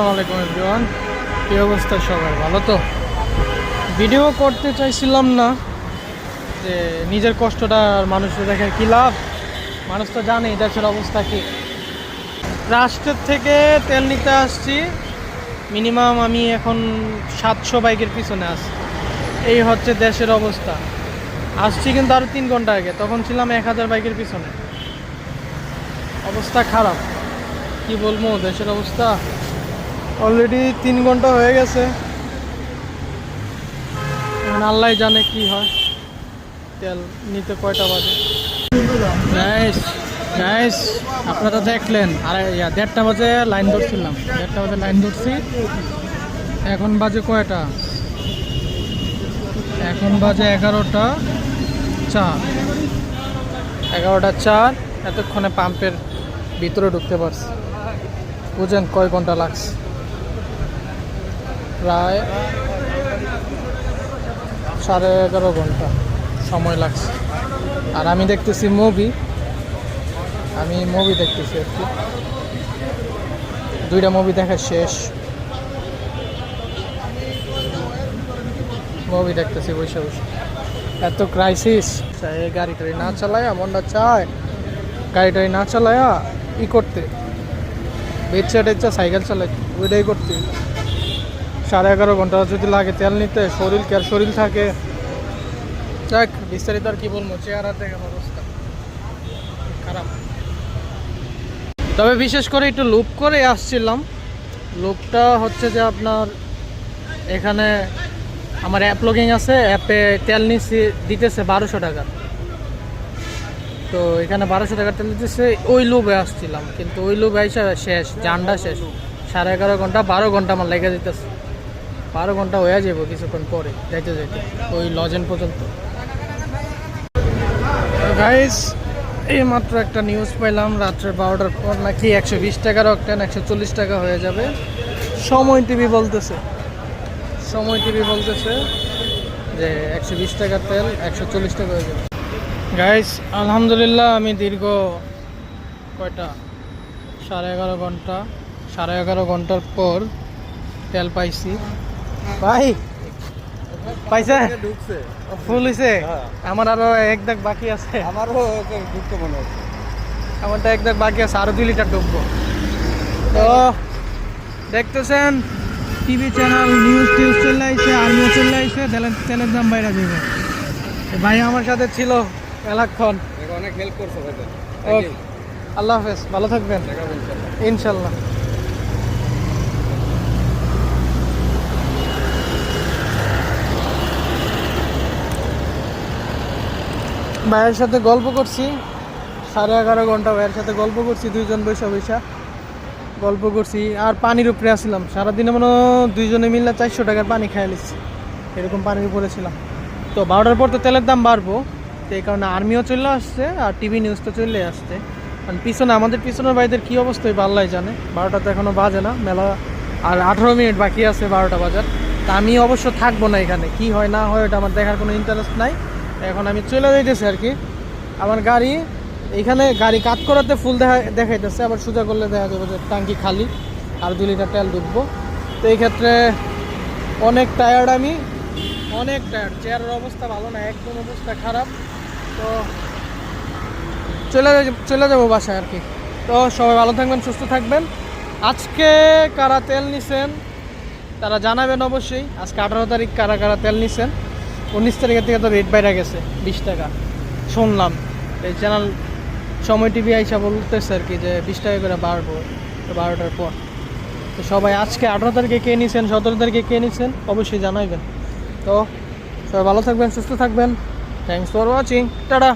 আসসালামু আলাইকুম এভরিওয়ান, কী অবস্থা সবার? ভালো তো? ভিডিও করতে চাইছিলাম না যে নিজের কষ্টটা আর মানুষের দেখে কী লাভ। মানুষ তো জানেই দেশের অবস্থা কী। রাষ্ট্রের থেকে তেল নিতে আসছি, মিনিমাম আমি এখন 700 বাইকের পিছনে আসছি। এই হচ্ছে দেশের অবস্থা। আসছি কিন্তু আরও 3 ঘন্টা আগে, তখন ছিলাম 1000 বাইকের পিছনে। অবস্থা খারাপ, কি বলবো দেশের অবস্থা। অলরেডি 3 ঘন্টা হয়ে গেছে, এখন আল্লাহ জানে কি হয়, তেল নিতে কয়টা বাজে। গাইস গাইস আপনারা দেখলেন, আর 1:30 বাজে লাইন ধরছিলাম, 1:30 বাজে লাইন ধরছি। এখন বাজে কয়টা? এখন বাজে 11টা 4, 11টা 4। এতক্ষণে পাম্পের ভিতরে ঢুকতে পারছি। বুঝেন কয় ঘন্টা লাগছে? প্রায় 11.5 ঘন্টা সময় লাগছে। আর আমি দেখতেছি মুভি দেখতেছি আর কি। 2টা মুভি দেখা শেষ, মুভি দেখতেছি বসে বসে। এত ক্রাইসিস, গাড়ি টাড়ি না চালায়া, মনটা চায় গাড়ি টাড়ি না চালায়া ই করতে, বেচা টেচা সাইকেল চালাই, ওইটাই করতে। 11.5 ঘন্টা যদি লাগে তেল নিতে, শরীর থাকে। যাক, বিস্তারিত আর কি বলবো, চেহারা দেখেন অবস্থা খারাপ। তবে বিশেষ করে একটু লুপ করে আসছিলাম। লুপটা হচ্ছে যে আপনার এখানে আমার অ্যাপ লগিং আছে, অ্যাপে তেল নিচ্ছি দিতেছে 1200 টাকা। তো এখানে 1200 টাকা তেল দিতেছে, ওই লুপে আসছিলাম। কিন্তু ওই লুপ হিসাবে শেষ, জানটা শেষ। 11.5 ঘন্টা 12 ঘন্টা আমার লেগে দিতেছে। 12 ঘন্টা হয়ে যাবো কিছুক্ষণ পরে যাইতে ওই লজেন পর্যন্ত। গাইস, এই মাত্র একটা নিউজ পাইলাম, রাত্রে 12টার পর নাকি 120 টাকার অকটেন 140 টাকা হয়ে যাবে। সময় টিভি বলতেছে যে 120 টাকার তেল 140 টাকা হয়ে যাবে। গাইস, আলহামদুলিল্লাহ আমি দীর্ঘ কয়টা 11.5 ঘন্টার পর তেল পাইছি। ভাই পাইছে? ফুল হয়েছে? আমার আরো 1 দাগ বাকি আছে। আমারও ঢুকতে মনে হচ্ছে, আমারটা 1 দাগ বাকি আছে, আরো 2 লিটার ঢুকবো। তো দেখতেছেন টিভি চ্যানেল, নিউজ চলে আসছে, আর্মিও চলে আসছে, তেলের দাম বাইরে যাবে। ভাই আমার সাথে ছিল এলাক্ষণ, অনেক হেল্প করছো ভাই। ওকে, আল্লাহ হাফেজ, ভালো থাকবেন ইনশাল্লাহ। ভাইয়ের সাথে গল্প করছি 11.5 ঘন্টা, ভাইয়ের সাথে গল্প করছি, 2জন বৈশা গল্প করছি। আর পানির উপরে আসছিলাম সারাদিনে, মনে 2জনে মিললে 400 টাকার পানি খাই নিচ্ছি, এরকম পানির উপরে ছিলাম। তো 12টার পর তো তেলের দাম বাড়বো, তো এই কারণে আর্মিও চলে আসছে আর টিভি নিউজ তো চলে আসছে। কারণ পিছনে আমাদের পিছনের ভাইদের কী অবস্থা আল্লাহ জানে। 12টা তো এখনও বাজে না, মেলা আর 18 মিনিট বাকি আছে 12টা বাজার। তা আমি অবশ্য থাকবো না এখানে, কি হয় না হয় ওটা আমার দেখার কোনো ইন্টারেস্ট নাই। এখন আমি চলে যাইতেছি আর কি। আমার গাড়ি এইখানে, গাড়ি কাট করাতে ফুল দেখাইতেছে, আবার সোজা করলে দেখা যাবে যে ট্যাঙ্কি খালি, আর 2 লিটার তেল ঢুকবো। তো এই ক্ষেত্রে অনেক টায়ার্ড, চেয়ারের অবস্থা ভালো না, একদম অবস্থা খারাপ। তো চলে যাবো বাসায় আর কি। তো সবাই ভালো থাকবেন, সুস্থ থাকবেন। আজকে কারা তেল নিছেন তারা জানাবেন অবশ্যই। আজকে 18 তারিখ, কারা তেল নিছেন। 19 তারিখের থেকে তো রেট বাইরে গেছে 20 টাকা শুনলাম। এই চ্যানেল সময় টিভি আইসা বলতেছে আর কি যে 20 টাকা করে বাড়বো 12টার পর। তো সবাই আজকে 18 তারিখে কে নিছেন, 17 তারিখে কে নিছেন অবশ্যই জানাইবেন। তো সবাই ভালো থাকবেন, সুস্থ থাকবেন। Thanks for watching, tata.